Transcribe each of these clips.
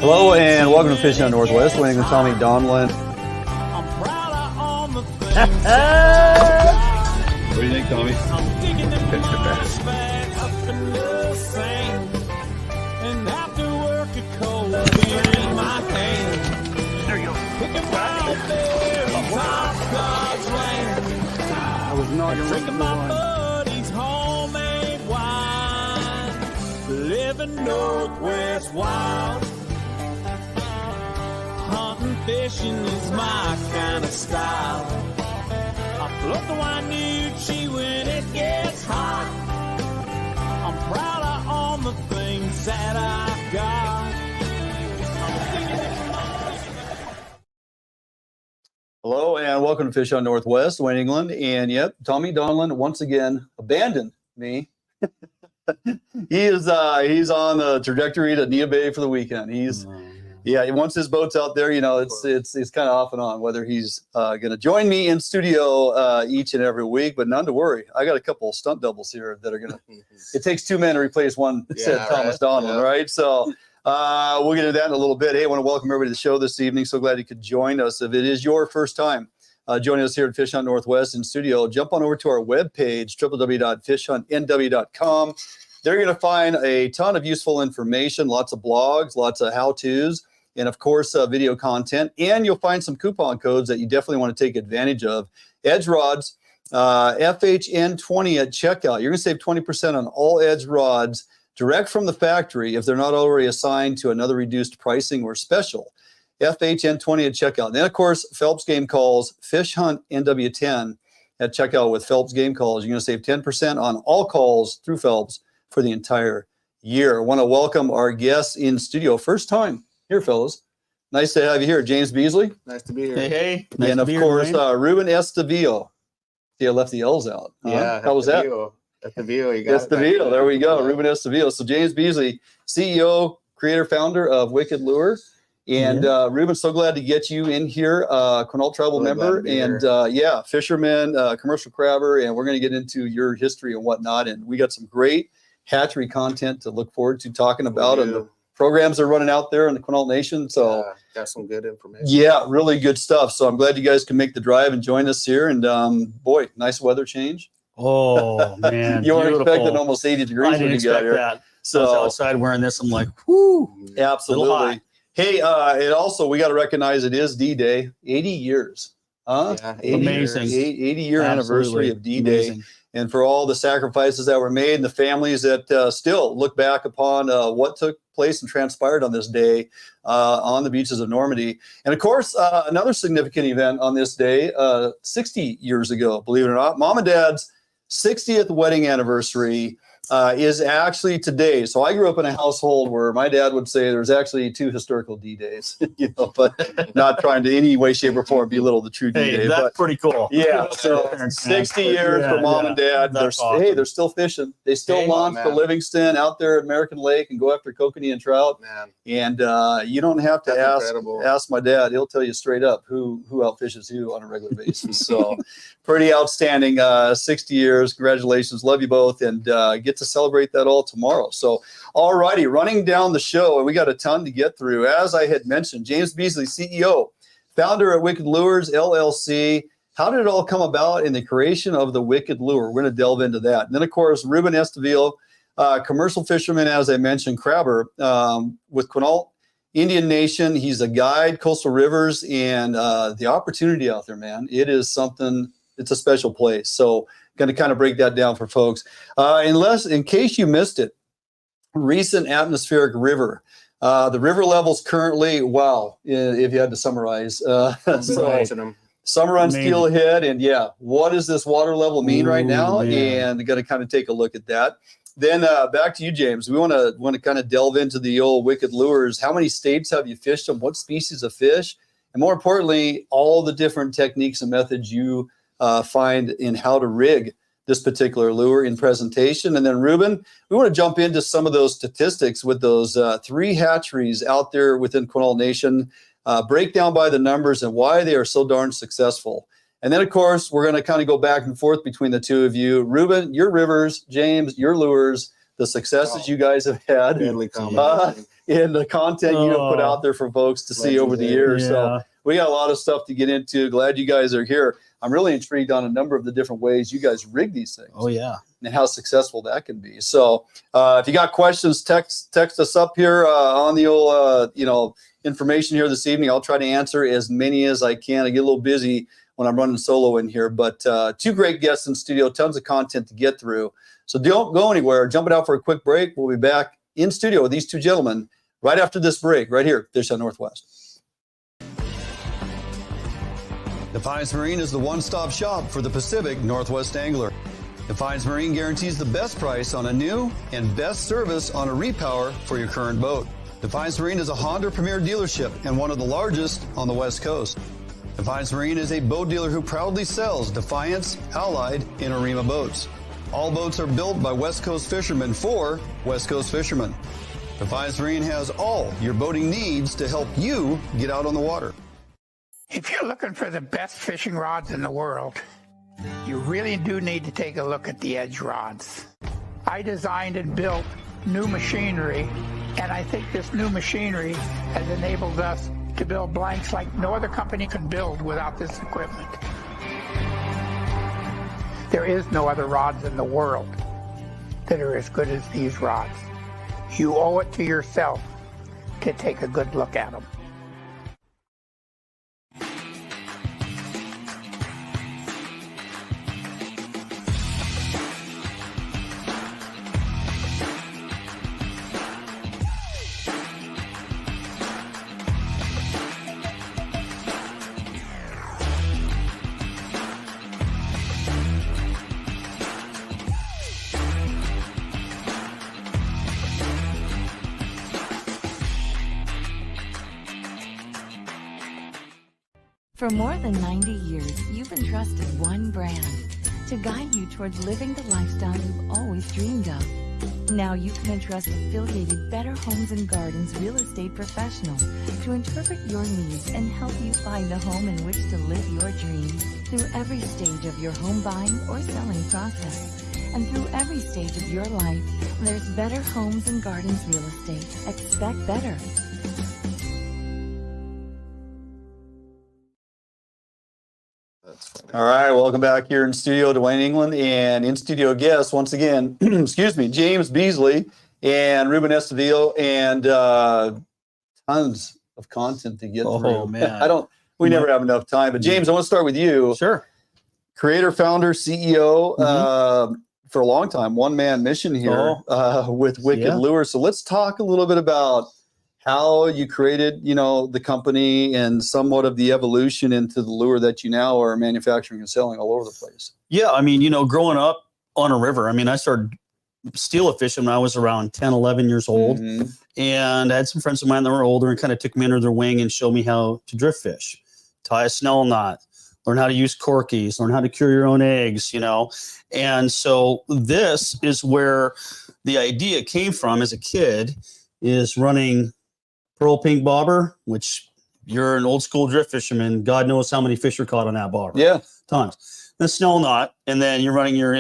Hello and welcome to Fishing on Northwest. Wayne and Tommy Donlin. What do you think, Tommy? It's the best. There you go. I was not drinking my buddy's homemade wine, living Northwest wild. Hunting, fishing is my kind of style. I float the Wainuchi when it gets hot. I'm proud of all the things that I've got. Hello and welcome to Fish on Northwest, Wayne England. And yep, Tommy Donlin once again abandoned me. He's on the trajectory to Nia Bay for the weekend. Once his boat's out there, you know, it's kind of off and on whether he's going to join me in studio each and every week. But none to worry, I got a couple of stunt doubles here that are going to. It takes two men to replace one, said Thomas Donlin, right? So we'll get into that in a little bit. Hey, I want to welcome everybody to the show this evening. So glad you could join us. If it is your first time joining us here at Fish Hunt Northwest in studio, jump on over to our webpage, www.fishhuntnw.com. They're going to find a ton of useful information, lots of blogs, lots of how-tos, and of course, video content. And you'll find some coupon codes that you definitely want to take advantage of. Edge rods, FHN20 at checkout. You're going to save 20% on all edge rods direct from the factory if they're not already assigned to another reduced pricing or special. FHN20 at checkout. And then, of course, Phelps Game Calls, Fish Hunt NW10 at checkout with Phelps Game Calls. You're going to save 10% on all calls through Phelps for the entire year. I want to welcome our guests in studio. First time here, fellas. Nice to have you here. James Beasley. Nice to be here. Hey. Nice and of course, Ruben Estavillo. See, I left the L's out. Yeah. How was that? Estavillo, you got Estavillo. There we go. Ruben Estavillo. So James Beasley, CEO, creator, founder of Wicked Lure. And Ruben, so glad to get you in here, Quinault tribal member, and fisherman, commercial crabber, and we're going to get into your history and whatnot. And we got some great hatchery content to look forward to talking about, and the programs are running out there in the Quinault Nation. So got some good information. Yeah, really good stuff. So I'm glad you guys can make the drive and join us here. And boy, nice weather change. Oh man, you weren't expecting almost 80 degrees when you got here. That. So I was outside wearing this. I'm like, whoo, absolutely. Hey, it also, we got to recognize it is D-Day, 80 years. Yeah, amazing. 80-year anniversary of D-Day. Amazing. And for all the sacrifices that were made and the families that still look back upon what took place and transpired on this day on the beaches of Normandy. And of course, another significant event on this day, 60 years ago, believe it or not, Mom and Dad's 60th wedding anniversary is actually today. So I grew up in a household where my dad would say there's actually two historical D-Days, but not trying to any way, shape, or form belittle the true D-Day. Hey, that's pretty cool. Yeah, so 60 years for Mom and Dad. Hey, they're still fishing. They still launch the Livingston out there at American Lake and go after kokanee and trout. Man. And you don't have to ask my dad. He'll tell you straight up who outfishes who on a regular basis. So pretty outstanding. 60 years. Congratulations. Love you both. And get to celebrate that all tomorrow. So, all righty, running down the show, and we got a ton to get through. As I had mentioned, James Beasley, CEO, founder at Wicked Lures, LLC. How did it all come about in the creation of the Wicked Lure? We're going to delve into that. And then, of course, Ruben Estavillo, commercial fisherman, as I mentioned, crabber with Quinault Nation. He's a guide, coastal rivers, and the opportunity out there, man, it is something, it's a special place. So, going to kind of break that down for folks. In case you missed it, recent atmospheric river. The river levels currently, wow, if you had to summarize. Summer Run Steelhead, and what does this water level mean right now? Man. And going to kind of take a look at that. Then back to you, James. We want to kind of delve into the old Wicked Lures. How many states have you fished them? What species of fish? And more importantly, all the different techniques and methods you find in how to rig this particular lure in presentation. And then Ruben, we want to jump into some of those statistics with those 3 hatcheries out there within Quinault Nation, break down by the numbers and why they are so darn successful. And then, of course, we're going to kind of go back and forth between the two of you. Ruben, your rivers, James, your lures, the successes you guys have had, Deadly combination. and the content you have put out there for folks to see over the years. So we got a lot of stuff to get into. Glad you guys are here. I'm really intrigued on a number of the different ways you guys rig these things. Oh yeah. And how successful that can be. So if you got questions, text us up here on the old, information here this evening. I'll try to answer as many as I can. I get a little busy when I'm running solo in here, but 2 great guests in studio, tons of content to get through. So don't go anywhere. Jumping out for a quick break. We'll be back in studio with these 2 gentlemen right after this break, right here, Fish on Northwest. Defiance Marine is the one-stop shop for the Pacific Northwest angler. Defiance Marine guarantees the best price on a new and best service on a repower for your current boat. Defiance Marine is a Honda Premier dealership and one of the largest on the West Coast. Defiance Marine is a boat dealer who proudly sells Defiance, Allied, and Arima boats. All boats are built by West Coast fishermen for West Coast fishermen. Defiance Marine has all your boating needs to help you get out on the water. If you're looking for the best fishing rods in the world, you really do need to take a look at the Edge rods. I designed and built new machinery, and I think this new machinery has enabled us to build blanks like no other company can build without this equipment. There is no other rods in the world that are as good as these rods. You owe it to yourself to take a good look at them. For more than 90 years, you've entrusted one brand to guide you towards living the lifestyle you've always dreamed of. Now you can entrust affiliated Better Homes and Gardens real estate professional to interpret your needs and help you find the home in which to live your dreams through every stage of your home buying or selling process. And through every stage of your life, there's Better Homes and Gardens real estate. Expect better. All right, welcome back here in studio, Dwayne England, and in studio guests once again, excuse me, James Beasley and Ruben Estavillo, and tons of content to get through. Oh man, we never have enough time. But James, I want to start with you. Sure. Creator, founder, CEO for a long time, one-man mission here with Wicked Lure. So let's talk a little bit about how you created, the company and somewhat of the evolution into the lure that you now are manufacturing and selling all over the place. Yeah, I mean, growing up on a river, I started steelhead fishing when I was around 10, 11 years old. And I had some friends of mine that were older and kind of took me under their wing and showed me how to drift fish, tie a snell knot, learn how to use corkies, learn how to cure your own eggs, And so this is where the idea came from as a kid, is running pearl pink bobber, which you're an old school drift fisherman. God knows how many fish are caught on that bobber. Yeah. Tons. The snell knot. And then you're running your,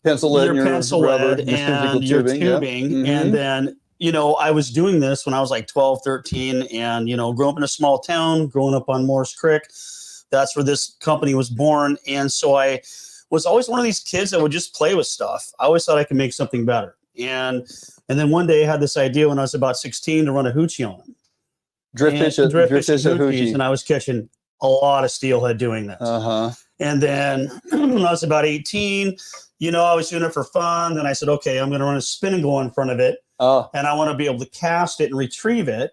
pencil lead, your pencil lead and your tubing. And then, I was doing this when I was like 12, 13 and, growing up in a small town, growing up on Morris Creek. That's where this company was born. And so I was always one of these kids that would just play with stuff. I always thought I could make something better. And then one day I had this idea when I was about 16 to run a hoochie on them. Drift fish at hoochies. And I was catching a lot of steelhead doing this. And then when I was about 18, I was doing it for fun. Then I said, okay, I'm going to run a spin and go in front of it. And I want to be able to cast it and retrieve it.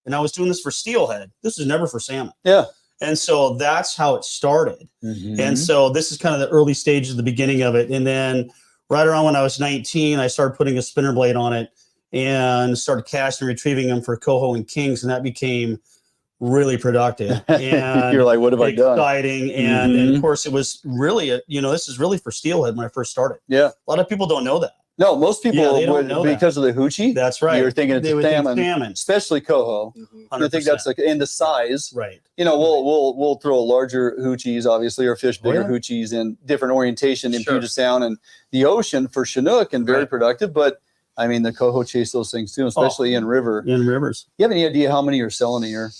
And I was doing this for steelhead. This was never for salmon. Yeah. And so that's how it started. And so this is kind of the early stages, the beginning of it. And then right around when I was 19, I started putting a spinner blade on it and started casting and retrieving them for coho and kings. And that became really productive. And you're like, what have I done? Exciting. And of course, it was really, this is really for steelhead when I first started. Yeah. A lot of people don't know that. No, most people Yeah, they don't would, know that. because of the hoochie. That's right. You're thinking They it's would think salmon, especially coho. I think 100%. that's like in the size. Right. You know, we'll throw larger hoochies, obviously, or fish bigger yeah. hoochies in different orientation in Sure. Puget Sound and the ocean for Chinook and very Right. productive. But I mean, the coho chase those things too, especially in river. In rivers. You have any idea how many you're selling a year?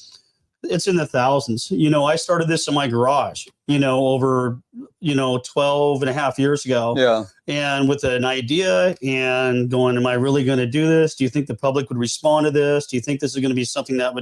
It's in the thousands. You know, I started this in my garage, you know, over, 12 and a half years ago. Yeah. And with an idea and going, am I really going to do this? Do you think the public would respond to this? Do you think this is going to be something that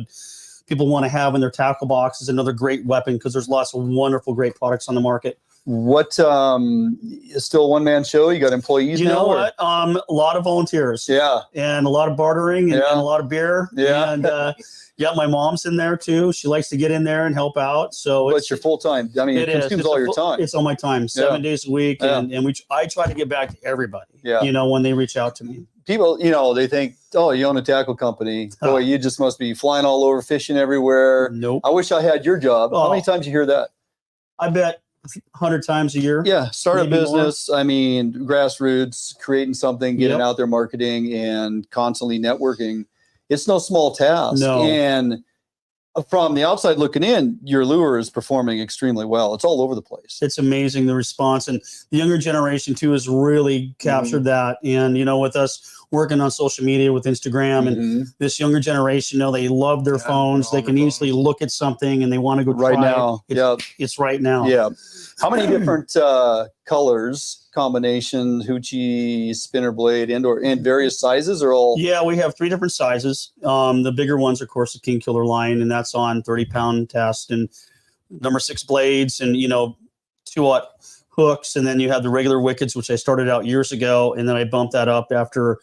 people want to have in their tackle box? Is another great weapon, because there's lots of wonderful, great products on the market. What is still a one-man show? You got employees You now? know or- what? A lot of volunteers. Yeah. And a lot of bartering and, Yeah. and a lot of beer. Yeah. And yeah, my mom's in there too. She likes to get in there and help out. So What's your full time? I mean, it is. consumes It's all a your full- time. It's all my time, 7 days a week. Yeah. And I try to get back to everybody, Yeah. when they reach out to me. People, they think, oh, you own a tackle company. Boy, you just must be flying all over, fishing everywhere. Nope. I wish I had your job. How many times you hear that? I bet 100 times a year. Yeah, start a Maybe business. I mean, grassroots, creating something, getting Yep. out there, marketing, and constantly networking. It's no small task. No. And from the outside looking in, your lure is performing extremely well. It's all over the place. It's amazing, the response. And the younger generation too has really captured that. And, with us working on social media with Instagram and this younger generation, they love their phones. They can easily look at something and they want to go Right try now. it. Yeah. It's right now. Yeah. How many different colors, combinations, hoochie, spinner blade, and various sizes are all? Yeah, we have 3 different sizes. The bigger ones, of course, the King Killer line, and that's on 30-pound test and number 6 blades and, 2-aught hooks. And then you have the regular wickets, which I started out years ago. And then I bumped that up after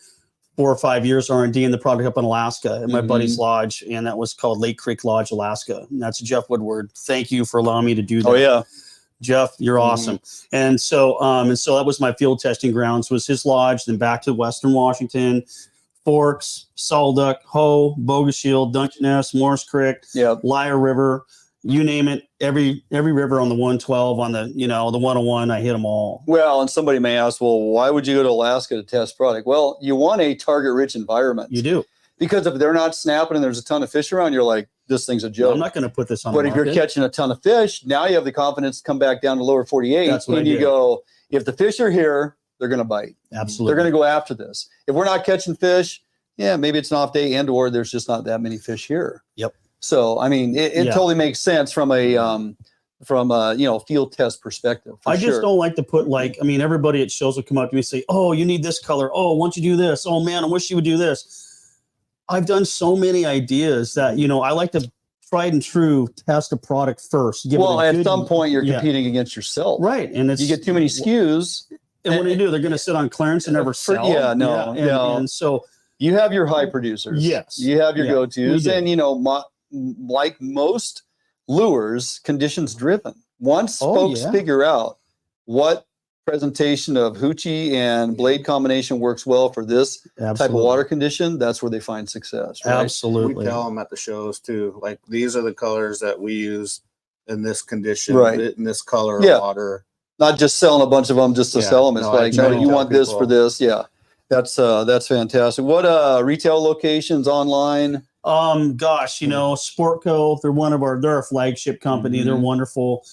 4 or 5 years R&D in the product up in Alaska at my buddy's lodge. And that was called Lake Creek Lodge, Alaska. And that's Jeff Woodward. Thank you for allowing me to do that. Oh, yeah. Jeff, you're awesome. And so that was my field testing grounds, was his lodge, then back to Western Washington, Forks, Salduck, Ho, Bogus Shield, Dungeness, Morris Creek, Lyre River, you name it. Every river on the 112, on the, the 101, I hit them all. Well, and somebody may ask, well, why would you go to Alaska to test product? Well, you want a target rich environment. You do. Because if they're not snapping and there's a ton of fish around, you're like, this thing's a joke. I'm not going to put this on But the if you're market. catching a ton of fish, now you have the confidence to come back down to lower 48. That's what and I you did. go, if the fish are here, they're going to bite. Absolutely. They're going to go after this. If we're not catching fish, yeah, maybe it's an off day or there's just not that many fish here. Yep. So, I mean, it totally makes sense from a field test perspective. I just don't like to put everybody at shows will come up to me and say, oh, you need this color. Oh, why don't you do this? Oh man, I wish you would do this. I've done so many ideas that, I like to tried and true test a product first. Well, at some point you're competing against yourself. Right. And you get too many SKUs. And what do? They're going to sit on clearance and never sell. Yeah, no. And so you have your high producers. Yes. You have your go-tos. And, like most lures, conditions driven. Once folks figure out what presentation of hoochie and blade combination works well for this type of water condition, that's where they find success. Right? Absolutely. We tell them at the shows too, like, these are the colors that we use in this condition, in this color of water. Not just selling a bunch of them just to sell them. It's like, no, you want this for this. Yeah. That's fantastic. What retail locations online? Sportco, they're a flagship company. They're wonderful.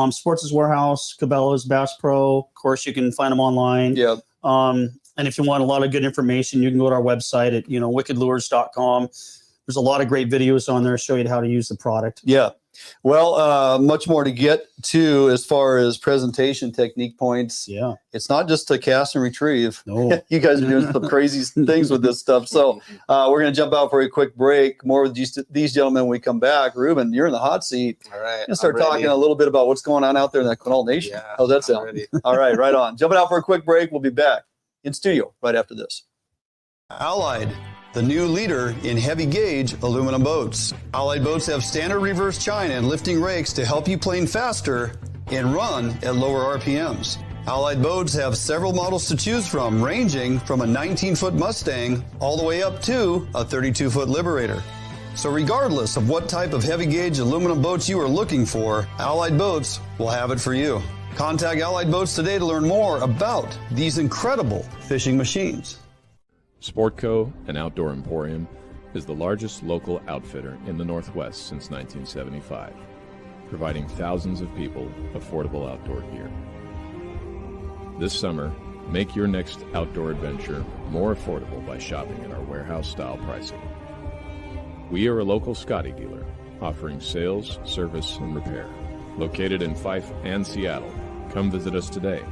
Sports' Warehouse, Cabela's, Bass Pro. Of course, you can find them online. Yeah. And if you want a lot of good information, you can go to our website at, wickedlures.com. There's a lot of great videos on there show you how to use the product. Yeah. Well, much more to get to as far as presentation technique points. Yeah. It's not just to cast and retrieve. No. You guys are doing some crazy things with this stuff. So we're going to jump out for a quick break. More with these gentlemen when we come back. Ruben, you're in the hot seat. All right. Let's start talking a little bit about what's going on out there in that Quinault Nation. Yeah, how's that sound? All right, right on. Jumping out for a quick break. We'll be back in studio right after this. Allied, the new leader in heavy gauge aluminum boats. Allied boats have standard reverse chine and lifting rakes to help you plane faster and run at lower RPMs. Allied boats have several models to choose from, ranging from a 19-foot Mustang all the way up to a 32-foot Liberator. So regardless of what type of heavy gauge aluminum boats you are looking for, Allied Boats will have it for you. Contact Allied Boats today to learn more about these incredible fishing machines. Sportco, an outdoor emporium, is the largest local outfitter in the Northwest since 1975, providing thousands of people affordable outdoor gear. This summer, make your next outdoor adventure more affordable by shopping at our warehouse-style pricing. We are a local Scotty dealer, offering sales, service, and repair. Located in Fife and Seattle, come visit us today.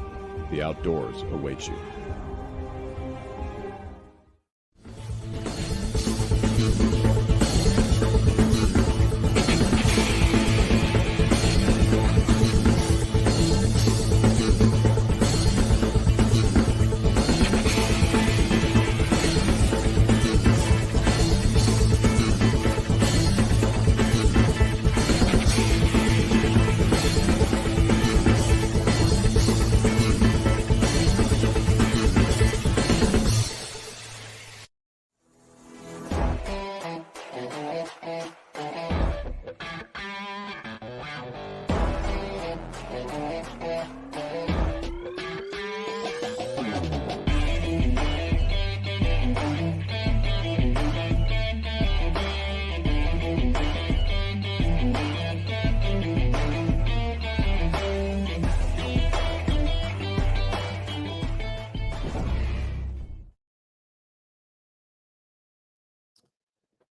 The outdoors await you.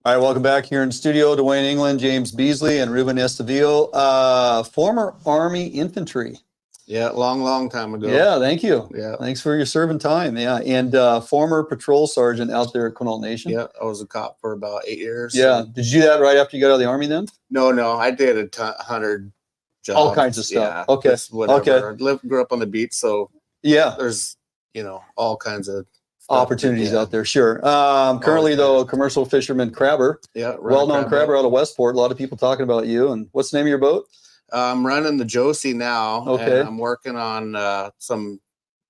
All right, welcome back here in studio. Dwayne England, James Beasley, and Ruben Estavillo, former Army infantry. Yeah, long time ago. Yeah, thank you. Yeah. Thanks for your serving time. Yeah, and former patrol sergeant out there at Quinault Nation. Yeah, I was a cop for about 8 years. Yeah. Did you do that right after you got out of the Army then? No, I did 100 jobs. All kinds of stuff. Yeah, Okay. just whatever. Okay. I grew up on the beach, so Yeah. there's, all kinds of stuff. Opportunities out there, sure. Currently, though, commercial fisherman crabber. Yeah, Well-known crabber out of Westport. A lot of people talking about you. And what's the name of your boat? I'm running the Josie now. Okay. And I'm working on some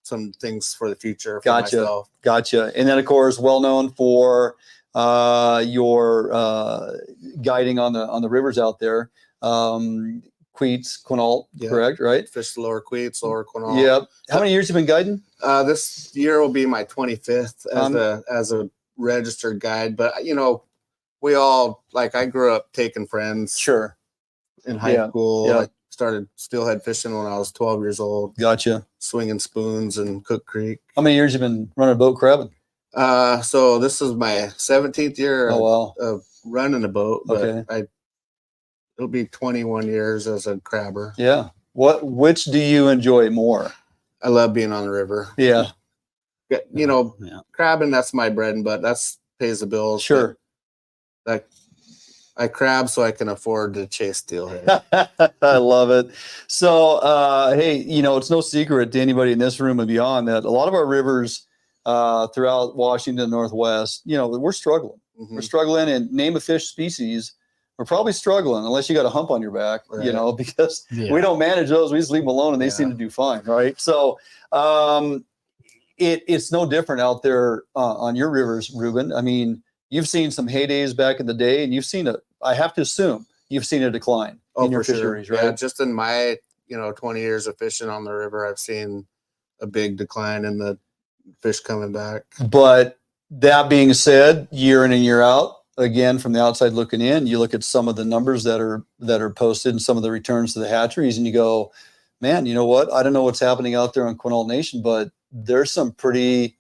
things for the future for Gotcha. myself. Gotcha. And then, of course, well-known for your guiding on the rivers out there. Quinault, Yeah. correct, right? Fish the lower Queets, lower Quinault. Yep. How many years have you been guiding? This year will be my 25th as a registered guide. But we all I grew up taking friends. Sure. In high school, Yeah. I started steelhead fishing when I was 12 years old. Gotcha. Swinging spoons in Cook Creek. How many years have you been running a boat crabbing? So this is my 17th year of running a boat. But Okay. It'll be 21 years as a crabber. Yeah. Which do you enjoy more? I love being on the river. Yeah. Crabbing, that's my bread and butter. That's pays the bills. Sure. I crab so I can afford to chase steelhead. I love it. So, hey, it's no secret to anybody in this room and beyond that a lot of our rivers throughout Washington, Northwest, we're struggling. Mm-hmm. We're struggling, and name a fish species, we're probably struggling unless you got a hump on your back, Right. Because we don't manage those. We just leave them alone and they seem to do fine, right? So it's no different out there on your rivers, Ruben. I mean, you've seen some heydays back in the day, and you've seen I have to assume you've seen a decline in your fisheries, right? Yeah, just in my 20 years of fishing on the river, I've seen a big decline in the fish coming back. But that being said, year in and year out, again, from the outside looking in, you look at some of the numbers that are posted and some of the returns to the hatcheries, and you go, man, you know what? I don't know what's happening out there on Quinault Nation, but there's some pretty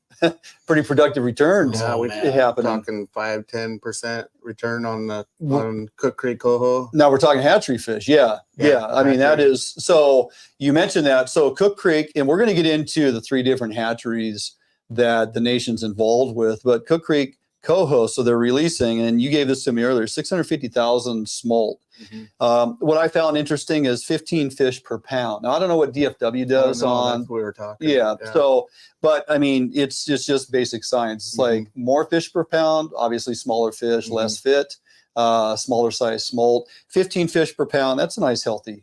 productive returns happening. Talking 5-10% return on Cook Creek coho. Now we're talking hatchery fish. Yeah. I mean, that is, so you mentioned that. So Cook Creek, and we're going to get into the 3 different hatcheries that the nation's involved with, but Cook Creek coho, so they're releasing, and you gave this to me earlier, 650,000 smolt. Mm-hmm. What I found interesting is 15 fish per pound. Now I don't know what DFW does on. That's what we were talking. Yeah. So, but I mean, it's just basic science. It's like more fish per pound, obviously smaller fish, less fit, smaller size smolt. 15 fish per pound. That's a nice, healthy,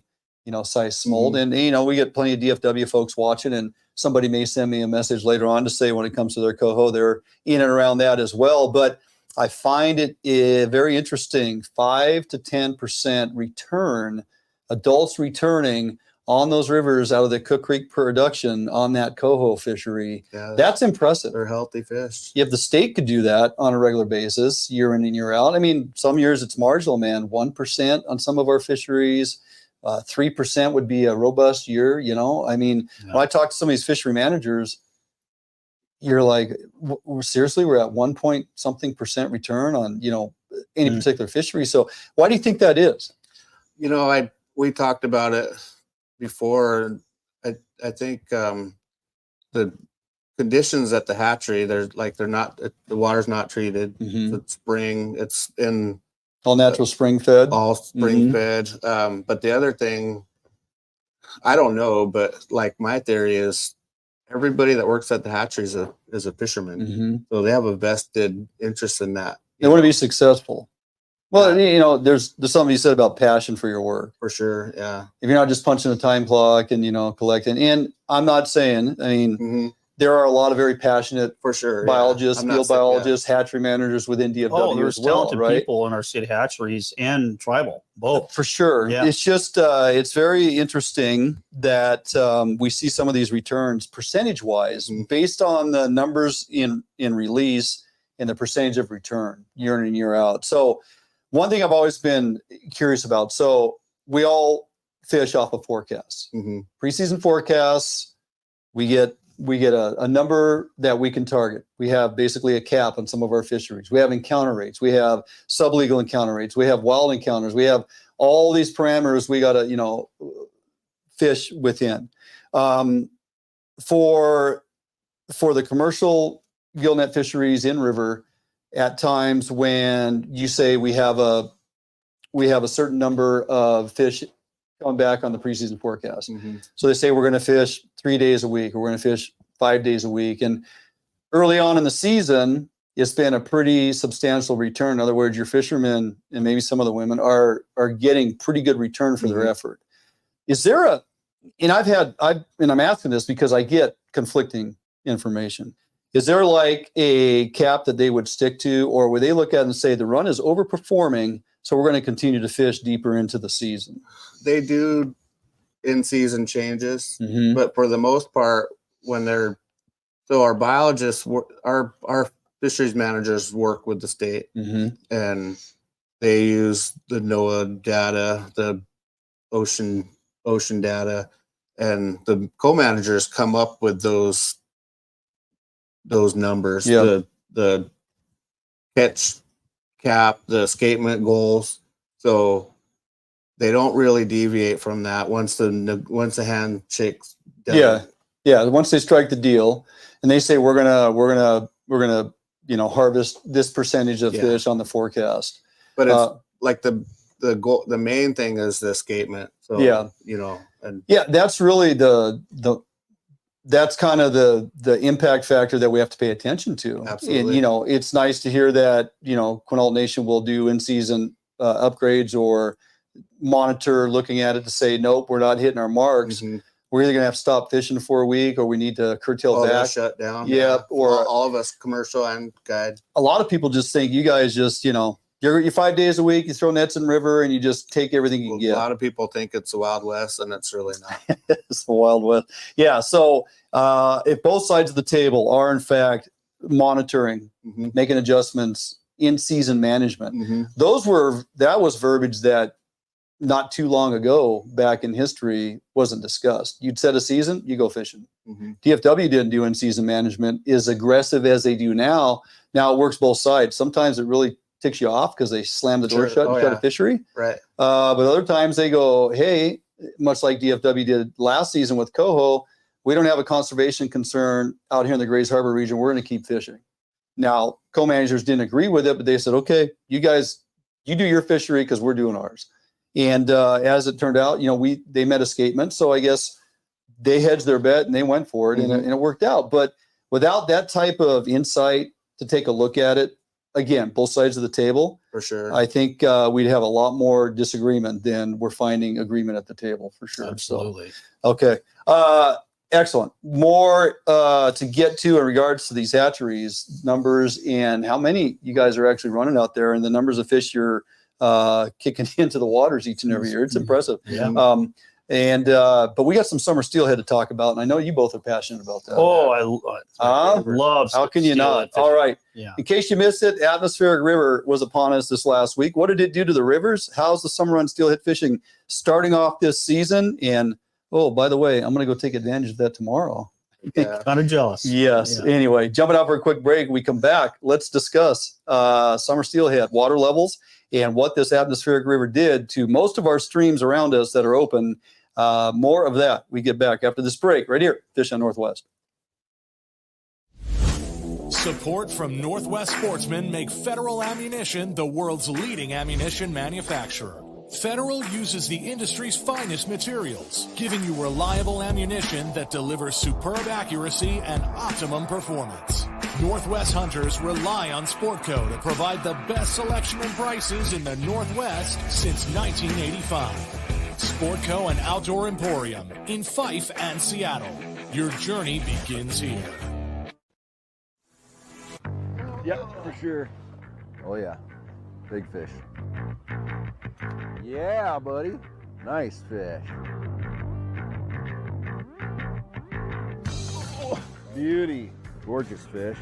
size smolt. And we get plenty of DFW folks watching, and somebody may send me a message later on to say when it comes to their coho, they're in and around that as well. But I find it very interesting, 5 to 10% return, adults returning on those rivers out of the Cook Creek production on that coho fishery. Yeah, that's impressive. They're healthy fish. If the state could do that on a regular basis, year in and year out, I mean, some years it's marginal, man. 1% on some of our fisheries, 3% would be a robust year. You know, I mean, when I talk to some of these fishery managers, you're like, seriously, we're at 1 point something percent return on, you know, any particular fishery. So why do you think that is? You know, we talked about it before. I think the conditions at the hatchery, they're not, the water's not treated. It's spring, it's in all natural spring fed, all spring fed. But the other thing, I don't know, but like my theory is everybody that works at the hatchery is a fisherman. So they have a vested interest in that. They want to be successful. Well, you know, there's something you said about passion for your work. For sure, yeah. If you're not just punching a time clock and, you know, collecting. And I'm not saying, I mean, there are a lot of very passionate for sure biologists, field biologists, hatchery managers within DFW there's as well, talented right? people in our state hatcheries and tribal, both. For sure. Yeah. It's just, it's very interesting that we see some of these returns percentage-wise based on the numbers in release and the percentage of return year in and year out. So one thing I've always been curious about, so we all fish off of forecasts. Preseason forecasts, we get a number that we can target. We have basically a cap on some of our fisheries. We have encounter rates. We have sublegal encounter rates. We have wild encounters. We have all these parameters we got to, you know, fish within. For the commercial gill net fisheries in river, at times when you say we have a certain number of fish coming back on the preseason forecast. So they say we're going to fish 3 days a week, or we're going to fish 5 days a week. And early on in the season, it's been a pretty substantial return. In other words, your fishermen and maybe some of the women are getting pretty good return for their effort. Is there and I'm asking this because I get conflicting information. Is there like a cap that they would stick to, or would they look at it and say the run is overperforming, so we're going to continue to fish deeper into the season? They do in-season changes, but for the most part, our biologists, our fisheries managers work with the state, and they use the NOAA data, the ocean data, and the co-managers come up with those numbers, the catch cap, the escapement goals. So they don't really deviate from that once the handshake's done. Yeah. Once they strike the deal and they say we're gonna you know, harvest this percentage of fish on the forecast. But it's like the goal, the main thing is the escapement. So you know, and that's really that's kind of the impact factor that we have to pay attention to. Absolutely. And, you know, it's nice to hear that, you know, Quinault Nation will do in-season upgrades or monitor looking at it to say, nope, we're not hitting our marks. We're either going to have to stop fishing for a week, or we need to curtail back. Shut down. Yeah. Or all of us, commercial and guide. A lot of people just think you guys just, you know, you're 5 days a week, you throw nets in river and you just take everything you can get. A lot of people think it's the Wild West, and it's really not. It's the Wild West. Yeah. So if both sides of the table are in fact monitoring, making adjustments, in-season management, that was verbiage that not too long ago back in history wasn't discussed. You'd set a season, you go fishing. DFW didn't do in-season management as aggressive as they do now. Now it works both sides. Sometimes it really ticks you off because they slam the door shut and shut a fishery. Right. But other times they go, hey, much like DFW did last season with coho, we don't have a conservation concern out here in the Grays Harbor region. We're going to keep fishing. Now, co-managers didn't agree with it, but they said, okay, you guys, you do your fishery because we're doing ours. And as it turned out, you know, they met escapement. So I guess they hedged their bet and they went for it, and it worked out. But without that type of insight to take a look at it, again, both sides of the table, for sure, I think we'd have a lot more disagreement than we're finding agreement at the table, for sure. Absolutely. So, okay. Excellent. More to get to in regards to these hatcheries, numbers, and how many you guys are actually running out there, and the numbers of fish you're kicking into the waters each and every year. It's impressive. Yeah. And but we got some summer steelhead to talk about, and I know you both are passionate about that. Oh, I love. How can you not? fishing. All right. Yeah. In case you missed it, Atmospheric River was upon us this last week. What did it do to the rivers? How's the summer run steelhead fishing starting off this season? And oh, by the way, I'm going to go take advantage of that tomorrow. Yeah. Kind of jealous. Yes. Yeah. Anyway, jumping out for a quick break. We come back. Let's discuss summer steelhead water levels and what this atmospheric river did to most of our streams around us that are open. More of that. We get back after this break right here, Fish on Northwest. Support from Northwest Sportsmen make Federal Ammunition the world's leading ammunition manufacturer. Federal uses the industry's finest materials, giving you reliable ammunition that delivers superb accuracy and optimum performance. Northwest hunters rely on Sportco to provide the best selection and prices in the Northwest since 1985. Sportco and Outdoor Emporium in Fife and Seattle. Your journey begins here. Yep, for sure. Oh yeah, big fish. Yeah, buddy. Nice fish. Oh, beauty. Gorgeous fish.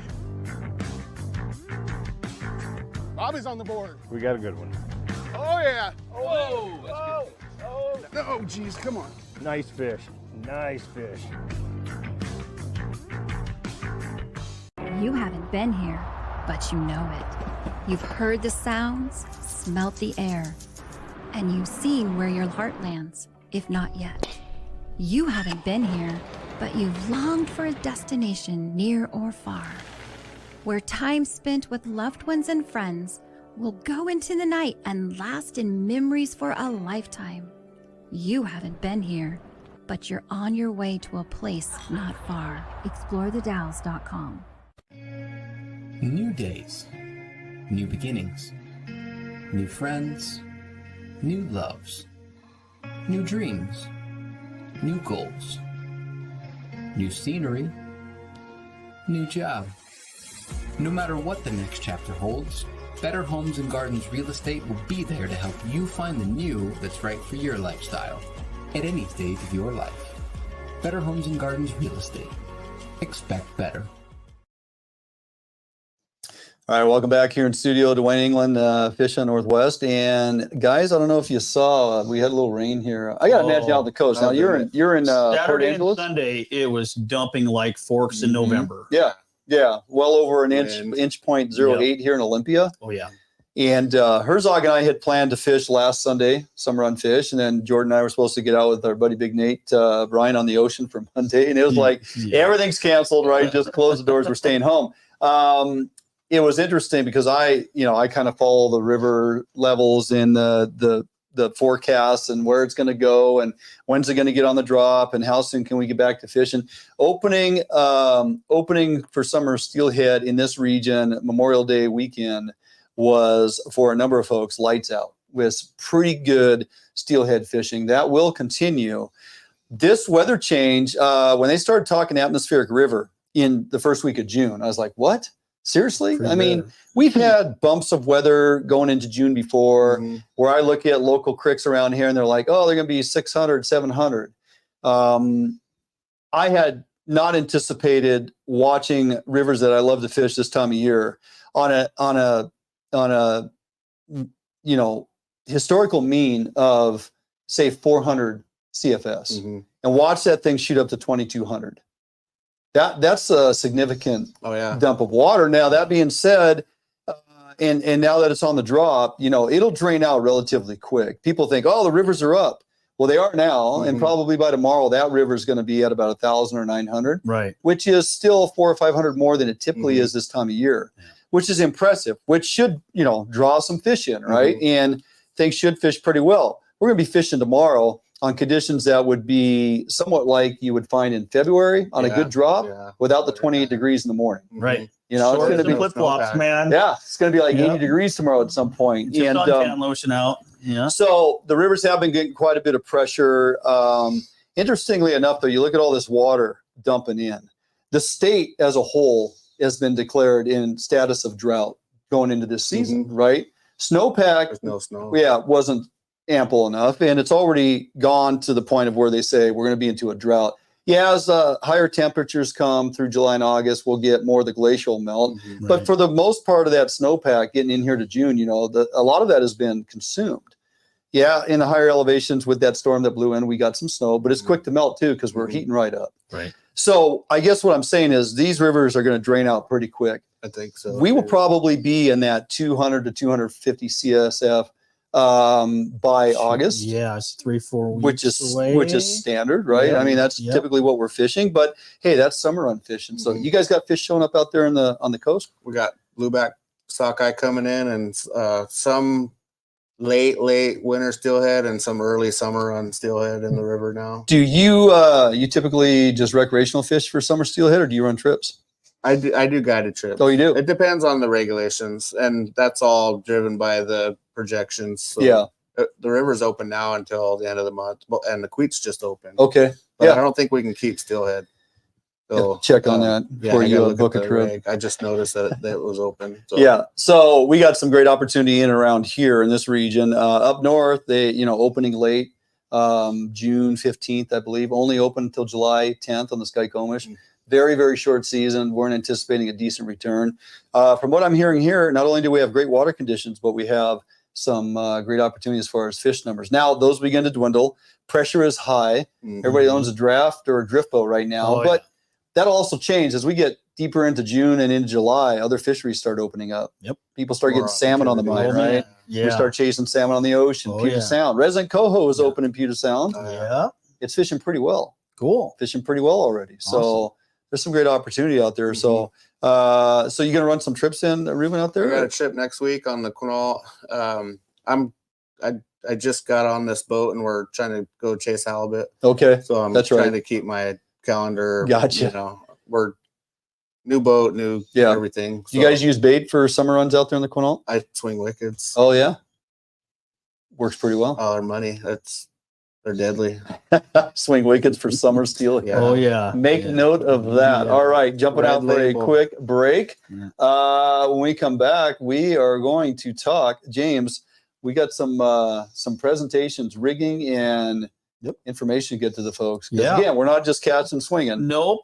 Bobby's on the board. We got a good one. Oh yeah. Oh, oh, geez, come on. Nice fish. Nice fish. You haven't been here, but you know it. You've heard the sounds, smelt the air, and you've seen where your heart lands, if not yet. You haven't been here, but you've longed for a destination near or far, where time spent with loved ones and friends will go into the night and last in memories for a lifetime. You haven't been here, but you're on your way to a place not far. ExploreTheDalles.com. New days, new beginnings, new friends, new loves, new dreams, new goals, new scenery, new job. No matter what the next chapter holds, Better Homes and Gardens Real Estate will be there to help you find the new that's right for your lifestyle at any stage of your life. Better Homes and Gardens Real Estate. Expect better. All right, welcome back here in studio, Dwayne England, Fish on Northwest. And guys, I don't know if you saw, we had a little rain here. I got to imagine out on the coast. Now you're in Port Saturday and Angeles. Sunday, it was dumping like forks in November. Yeah, well over an inch point 08 here in Olympia. Oh yeah. And Herzog and I had planned to fish last Sunday, summer run fish, and then Jordan and I were supposed to get out with our buddy Big Nate Brian on the ocean for Monday, and it was like everything's canceled, right? Just close the doors. We're staying home. It was interesting because I kind of follow the river levels in the forecasts and where it's going to go and when's it going to get on the drop and how soon can we get back to fishing. Opening for summer steelhead in this region, Memorial Day weekend, was for a number of folks lights out with pretty good steelhead fishing. That will continue. This weather change, when they started talking atmospheric river in the first week of June, I was like, what? Seriously? I mean, we've had bumps of weather going into June before where I look at local creeks around here and they're like, oh, they're going to be 600, 700. I had not anticipated watching rivers that I love to fish this time of year on a historical mean of say 400 CFS and watch that thing shoot up to 2,200. That's a significant dump of water. Now, that being said, and now that it's on the drop, it'll drain out relatively quick. People think, oh, the rivers are up. Well, they are now, and probably by tomorrow, that river is going to be at about 1,000 or 900, right? Which is still 400 or 500 more than it typically is this time of year, which is impressive. Which should, draw some fish in, right? And things should fish pretty well. We're going to be fishing tomorrow on conditions that would be somewhat like you would find in February on a good drop without the 28 degrees in the morning. Right. It's going to be flip-flops, man. Yeah, it's going to be like 80 degrees tomorrow at some point. Just and suntan lotion out. Yeah. So the rivers have been getting quite a bit of pressure. Interestingly enough, though, you look at all this water dumping in. The state as a whole has been declared in status of drought going into this season, right? Snowpack, there's no snow. Yeah, wasn't ample enough, and it's already gone to the point of where they say we're going to be into a drought. Yeah, as higher temperatures come through July and August, we'll get more of the glacial melt. Right. But for the most part of that snowpack getting in here to June, a lot of that has been consumed. Yeah, in the higher elevations with that storm that blew in, we got some snow, but it's quick to melt too because we're heating right up. Right. So I guess what I'm saying is these rivers are going to drain out pretty quick. I think so. We will probably be in that 200 to 250 CSF by August. Yeah, it's 3-4 weeks which is standard, right? Yeah. I mean, that's typically what we're fishing. But hey, that's summer run fishing. So you guys got fish showing up out there on the coast? We got blueback sockeye coming in, and some late winter steelhead and some early summer run steelhead in the river now. Do you typically just recreational fish for summer steelhead, or do you run trips? I do guided trips. Oh, you do? It depends on the regulations, and that's all driven by the projections. So Yeah. The river's open now until the end of the month, and the Queet's just open. Okay. But I don't think we can keep steelhead. So check on that before you book a trip. Reg. I just noticed that it was open. So. Yeah. So we got some great opportunity in and around here in this region. Up north, they, opening late, June 15th, I believe, only open until July 10th on the Skykomish. Very, very short season. We're anticipating a decent return. From what I'm hearing here, not only do we have great water conditions, but we have some great opportunities as far as fish numbers. Now, those begin to dwindle. Pressure is high. Everybody owns a draft or a drift boat right now. But that'll also change as we get deeper into June and into July. Other fisheries start opening up. Yep. People start getting salmon on the bite, right? Yeah. We start chasing salmon on the ocean. Puget Sound. Resident Coho is open in Puget Sound. Yeah. It's fishing pretty well. Cool. Fishing pretty well already. So there's some great opportunity out there. So so you're gonna run some trips in, Ruben, out there? I got a trip next week on the Quinault. I just got on this boat and we're trying to go chase halibut. Okay. So I'm trying to keep my calendar. Gotcha. We're new boat, new everything. So. You guys use bait for summer runs out there in the Quinault? I swing wickets. Oh yeah. Works pretty well. Oh, they're money. They're deadly. Swing wickets for summer steel. Yeah. Oh yeah. Make note of that. Yeah. All right, jumping out for a quick break. When we come back, we are going to talk. James, we got some presentations, rigging, and information to get to the folks. Yeah. Again, we're not just catching swinging. Nope.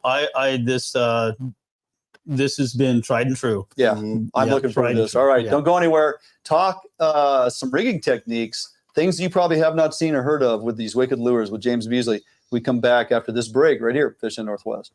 This has been tried and true. Yeah. I'm looking forward to this. All right. Don't go anywhere. Talk some rigging techniques. Things you probably have not seen or heard of with these wicked lures with James Beasley. We come back after this break right here, Fishing Northwest.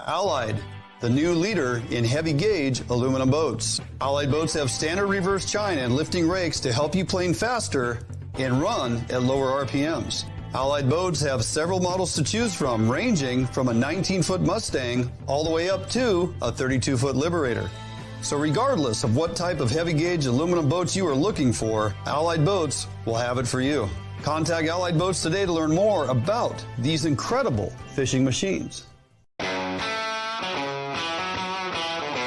Allied, the new leader in heavy gauge aluminum boats. Allied boats have standard reverse chine and lifting rakes to help you plane faster and run at lower RPMs. Allied boats have several models to choose from, ranging from a 19-foot Mustang all the way up to a 32-foot Liberator. So regardless of what type of heavy gauge aluminum boats you are looking for, Allied Boats will have it for you. Contact Allied Boats today to learn more about these incredible fishing machines.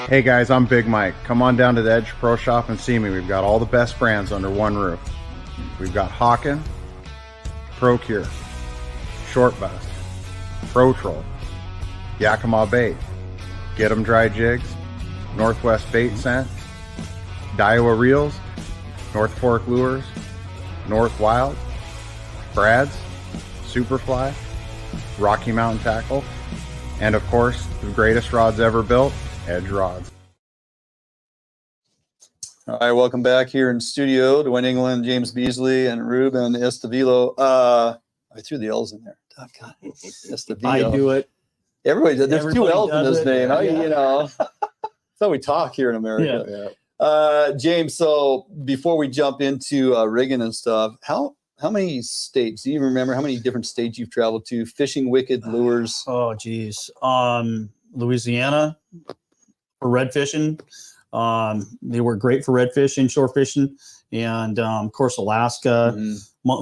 Hey guys, I'm Big Mike. Come on down to the Edge Pro Shop and see me. We've got all the best brands under one roof. We've got Hawken, ProCure, Short Bass, Pro Troll, Yakima Bait, Get 'em Dry Jigs, Northwest Bait Scent, Daiwa Reels, North Fork Lures, North Wild, Brad's, Superfly, Rocky Mountain Tackle, and of course, the greatest rods ever built, Edge Rods. All right, welcome back here in studio. Dwayne England, James Beasley, and Ruben Estavillo. I threw the L's in there. Oh, God. Estavillo. I do it. Everybody does. There's two L's in his name. Yeah. You know, that's how we talk here in America. Yeah. James, so before we jump into rigging and stuff, how many states, do you remember how many different states you've traveled to, fishing wicked lures? Oh, geez. Louisiana for red fishing. They were great for redfish, inshore fishing. And, of course, Alaska.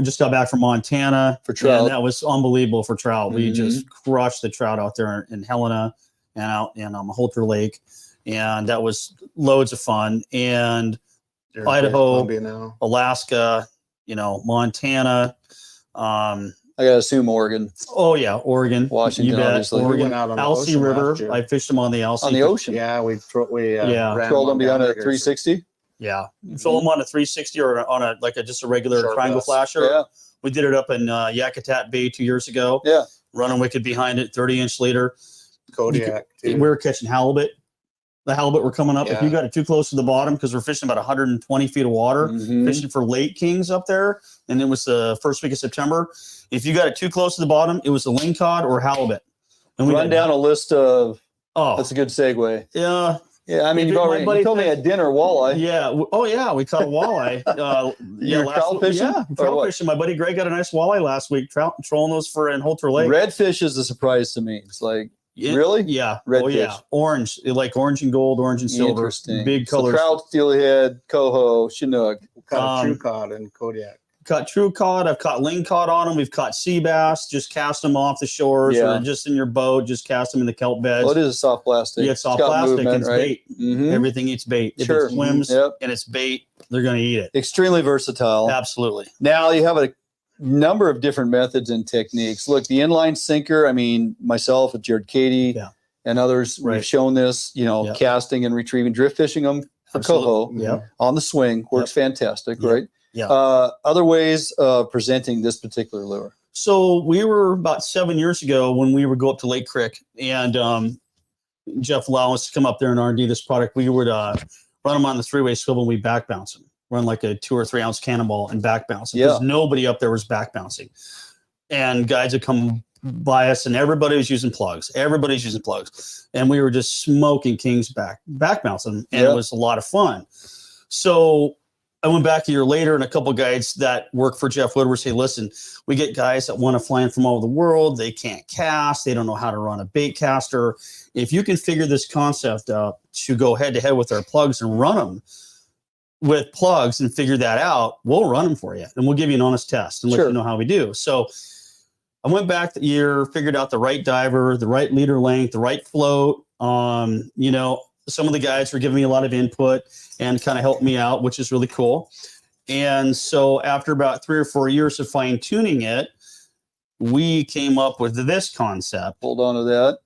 Just got back from Montana. For trout. And that was unbelievable for trout. We just crushed the trout out there in Helena and out in Holter Lake. And that was loads of fun. And Idaho, Alaska, Montana. I gotta assume Oregon. Oh yeah, Oregon, Washington, obviously. Oregon, We went out on the Alsea ocean River. last year. I fished them on the Alsea. On the ocean. Yeah, we Yeah. Trolled them beyond a 360. Yeah, throw them on a 360 or on a just a regular Sharp triangle bass. flasher. Yeah. We did it up in Yakutat Bay 2 years ago. Yeah. Running wicked behind it, 30-inch leader. Kodiak. We were catching halibut. The halibut were coming up. If Yeah. you got it too close to the bottom, because we're fishing about 120 feet of water, fishing for lake kings up there, and it was the first week of September. If you got it too close to the bottom, it was a lingcod or halibut. And we Run down a list of. Oh, That's a good segue. yeah. Yeah, I mean, you told me at dinner walleye. Yeah. Oh, yeah. We caught a walleye. You're trout fishing? Yeah, trout fishing. My buddy Greg got a nice walleye last week. Trolling those in Holter Lake. Redfish is a surprise to me. It's like, really? Yeah. Redfish. Oh, yeah. Orange. Like orange and gold, orange and silver. Interesting. Big So colors. trout, steelhead, coho, chinook. Caught a true cod in Kodiak. Caught true cod. I've caught lingcod on them. We've caught sea bass. Just cast them off the shores or just in your boat. Just cast them in the kelp beds. Well, it is a soft plastic. Yeah, it's soft got plastic. movement, It's right? bait. Mhm. Everything eats bait. If Sure. it swims Yep. and it's bait, they're going to eat it. Extremely versatile. Absolutely. Now you have a number of different methods and techniques. Look, the inline sinker, I mean, myself and Jared Cady and others, we've shown this, casting and retrieving, drift fishing them for coho on the swing. Works fantastic, right? Yeah. Other ways of presenting this particular lure. So we were about 7 years ago when we would go up to Lake Creek and Jeff allowed us to come up there and R&D this product. We would run them on the three-way swivel and we back bounce them. Run like a 2 or 3 ounce cannonball and back bounce. Because nobody up there was back bouncing. And guys would come by us and everybody was using plugs. Everybody's using plugs. And we were just smoking kings back bouncing. And it was a lot of fun. So I went back a year later and a couple of guys that work for Jeff Woodward say, listen, we get guys that want to fly in from all over the world. They can't cast. They don't know how to run a bait caster. If you can figure this concept out to go head to head with our plugs and run them with plugs and figure that out, we'll run them for you. And we'll give you an honest test and let you know how we do. So I went back the year, figured out the right diver, the right leader length, the right float. Some of the guys were giving me a lot of input and kind of helped me out, which is really cool. And so after about 3 or 4 years of fine tuning it, we came up with this concept. Hold on to that.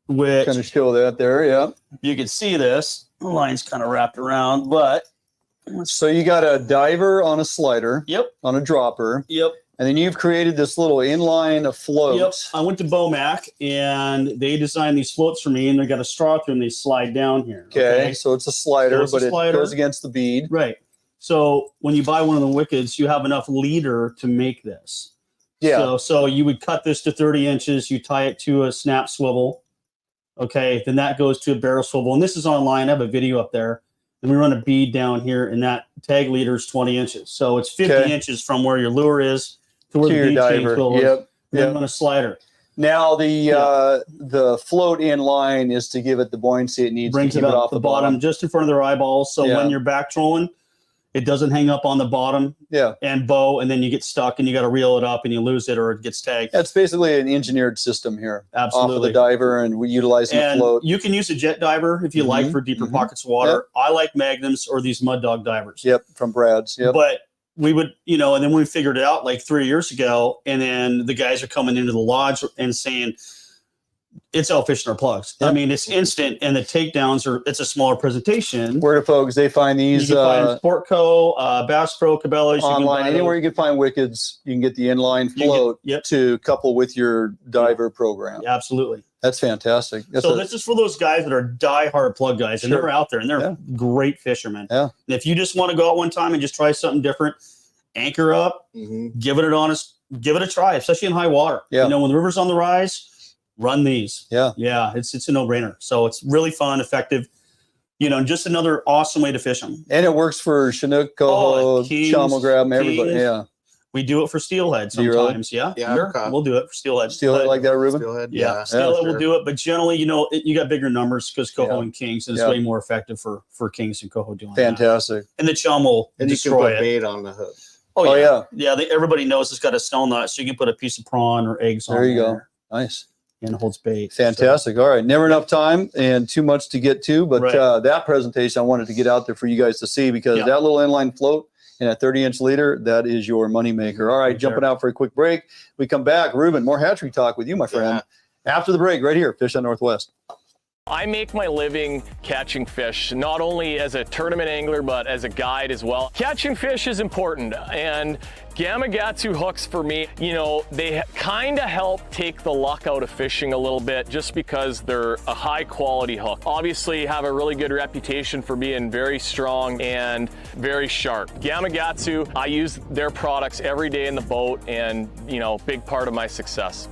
Which kind of show that there. Yeah. You can see this. The line's kind of wrapped around, but. So you got a diver on a slider. Yep. On a dropper. Yep. And then you've created this little inline float. Yep. I went to Bomac and they designed these floats for me and they got a straw through and they slide down here. Okay. So it's a slider, it goes against the bead. Right. So when you buy one of the wickeds, you have enough leader to make this. Yeah. So you would cut this to 30 inches. You tie it to a snap swivel. Okay. Then that goes to a barrel swivel. And this is online. I have a video up there. And we run a bead down here and that tag leader is 20 inches. So it's 50 inches from where your lure is to where the bead change swivel is. Yep. Then run a slider. Now the float in line is to give it the buoyancy it needs. Brings to keep it off the bottom, just in front of their eyeballs. So when you're back trolling, it doesn't hang up on the bottom and bow, and then you get stuck and you got to reel it up and you lose it or it gets tagged. That's basically an engineered system here. Absolutely. Off of the diver and we utilize the float. You can use a jet diver if you like for deeper pockets of water. Yep. I like magnums or these mud dog divers. Yep, from Brad's. Yep. But we would, and then we figured it out like 3 years ago, and then the guys are coming into the lodge and saying, it's out fishing our plugs. I mean, it's instant, and the takedowns it's a smaller presentation. Where do folks they find these? You can find Sportco, Bass Pro, Cabela's. Online, anywhere you can find wickeds, you can get the inline float to couple with your diver program. Yeah, absolutely. That's fantastic. This is for those guys that are diehard plug guys, and they're out there, and they're great fishermen. Yeah. And if you just want to go out one time and just try something different, anchor up, give it a try, especially in high water. Yeah. You know, when the river's on the rise, run these. Yeah. Yeah, it's a no-brainer. So it's really fun, effective, you know, just another awesome way to fish them. And it works for Chinook, coho, chum, grab, everybody. Yeah. We do it for steelhead sometimes. Really? Yeah. Sure. We'll do it for steelhead. Steelhead like that, Ruben? Steelhead, yeah. Steelhead will do it, but generally, you know, you got bigger numbers because coho and kings, and it's way more effective for kings and coho doing fantastic. That. And the chum will destroy you can put bait on the hook. Oh yeah. Yeah. Everybody knows it's got a snell nut, so you can put a piece of prawn or eggs on there. There you go. Nice. And it holds bait. Fantastic. All right. Never enough time and too much to get to, but that presentation I wanted to get out there for you guys to see because that little inline float and a 30-inch leader, that is your moneymaker. All right, jumping out for a quick break. We come back. Ruben, more hatchery talk with you, my friend. After the break, right here, Fish on Northwest. I make my living catching fish, not only as a tournament angler, but as a guide as well. Catching fish is important, and Gamakatsu hooks for me, you know, they kind of help take the luck out of fishing a little bit just because they're a high quality hook. Obviously have a really good reputation for being very strong and very sharp. Gamakatsu, I use their products every day in the boat and, you know, big part of my success.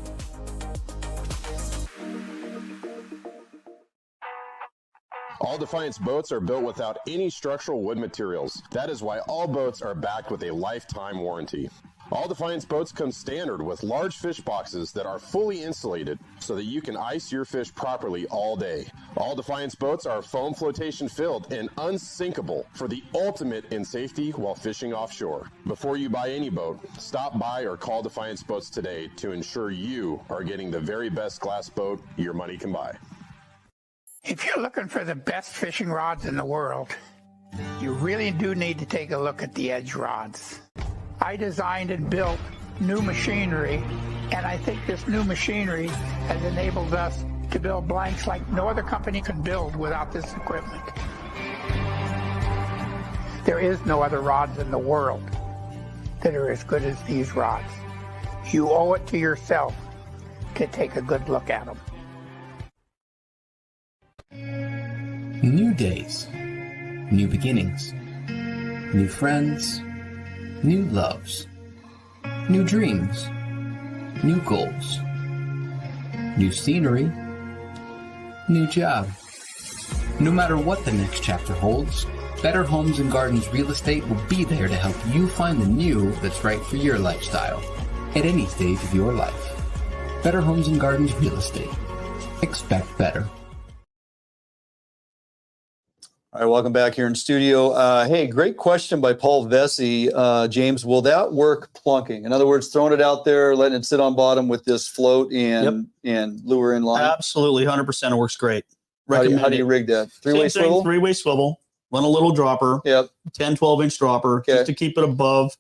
All Defiance boats are built without any structural wood materials. That is why all boats are backed with a lifetime warranty. All Defiance boats come standard with large fish boxes that are fully insulated so that you can ice your fish properly all day. All Defiance boats are foam flotation filled and unsinkable for the ultimate in safety while fishing offshore. Before you buy any boat, stop by or call Defiance Boats today to ensure you are getting the very best glass boat your money can buy. If you're looking for the best fishing rods in the world, you really do need to take a look at the edge rods. I designed and built new machinery, and I think this new machinery has enabled us to build blanks like no other company can build without this equipment. There is no other rods in the world that are as good as these rods. You owe it to yourself to take a good look at them. New days, new beginnings, new friends, new loves, new dreams, new goals, new scenery, new job. No matter what the next chapter holds, Better Homes and Gardens Real Estate will be there to help you find the new that's right for your lifestyle at any stage of your life. Better Homes and Gardens Real Estate. Expect better. All right, welcome back here in studio. Hey, great question by Paul Vesey. James, will that work plunking? In other words, throwing it out there, letting it sit on bottom with this float and lure in line? Absolutely, 100%. It works great. How do you rig that? Three-way swivel? Three-way swivel. Run a little dropper. 10, 12-inch dropper just to keep it above,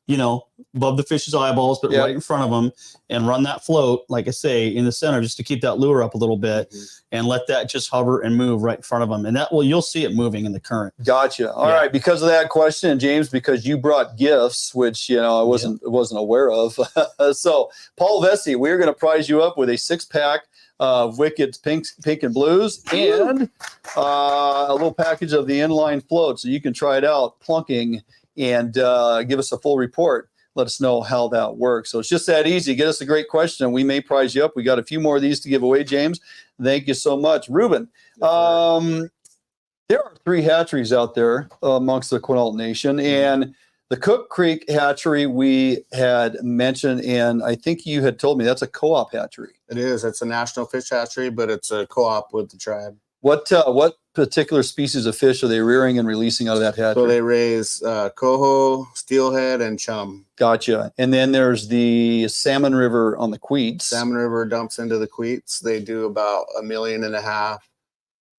you know, above the fish's eyeballs, but right in front of them, and run that float, like I say, in the center just to keep that lure up a little bit and let that just hover and move right in front of them. And you'll see it moving in the current. Gotcha. All right. Because of that question, James, because you brought gifts, which, you know, I wasn't aware of. So Paul Vesey, we're going to prize you up with a 6-pack of Wicked's pink and blues and a little package of the inline float. So you can try it out plunking and give us a full report. Let us know how that works. So it's just that easy. Get us a great question, and we may prize you up. We got a few more of these to give away, James. Thank you so much. Ruben, there are 3 hatcheries out there amongst the Quinault Nation, and the Cook Creek Hatchery we had mentioned, and I think you had told me that's a co-op hatchery. It is. It's a national fish hatchery, but it's a co-op with the tribe. What particular species of fish are they rearing and releasing out of that hatchery? So they raise coho, steelhead, and chum. Gotcha. And then there's the Salmon River on the Queets. Salmon River dumps into the Queets. They do about 1.5 million.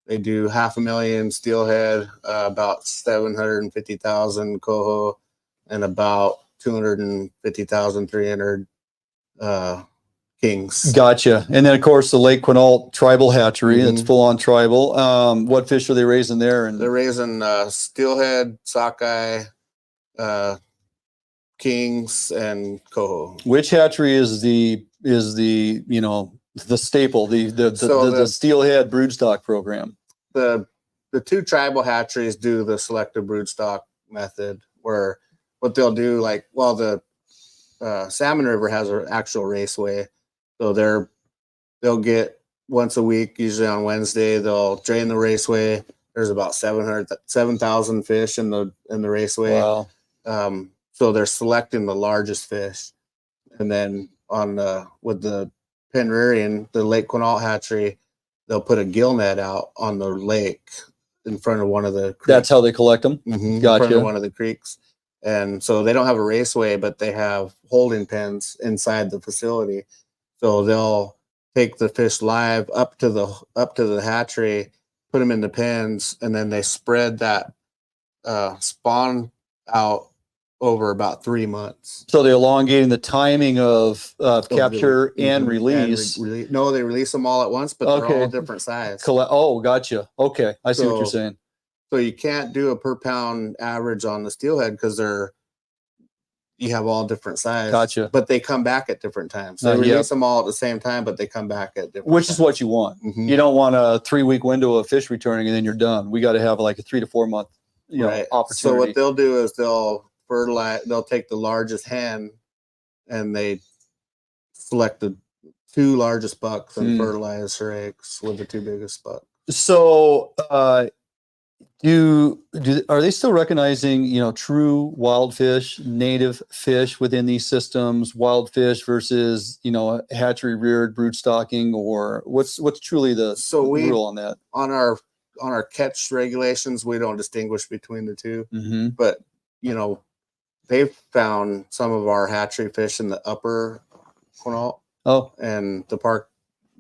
They do 500,000 steelhead, about 750,000 coho, and about 250,000, 300 kings. Gotcha. And then of course the Lake Quinault tribal hatchery. That's full on tribal. What fish are they raising there? And they're raising steelhead, sockeye, kings, and coho. Which hatchery is the the staple, the steelhead broodstock program? The two tribal hatcheries do the selective broodstock method, where what they'll do, like, well, the Salmon River has an actual raceway, so they'll get once a week, usually on Wednesday, they'll drain the raceway. There's about 7,000 fish in the raceway. Wow. So they're selecting the largest fish, and then with the Penrarian, the Lake Quinault hatchery, they'll put a gill net out on the lake in front of one of the creeks. That's how they collect them? Gotcha. In Gotcha. front of one of the creeks. And so they don't have a raceway, but they have holding pens inside the facility. So they'll take the fish live up to the hatchery, put them in the pens, and then they spread that spawn out over about 3 months. So they're elongating the timing of capture and release. No, they release them all at once, but they're all different size. Oh, gotcha. Okay, I see what you're saying. So you can't do a per pound average on the steelhead because you have all different size. Gotcha. But they come back at different times. They release them all at the same time, but they come back at different Which times. is what you want. You don't want a 3-week window of fish returning and then you're done. We got to have like a 3 to 4 month opportunity. So what they'll do is they'll fertilize. They'll take the largest hen, and they select the 2 largest bucks and fertilize her eggs with the 2 biggest bucks. So are they still recognizing true wild fish, native fish within these systems, wild fish versus hatchery reared brood stocking, or what's truly the rule on that? On our catch regulations, we don't distinguish between the two, but they've found some of our hatchery fish in the upper Quinault. Oh, and the park,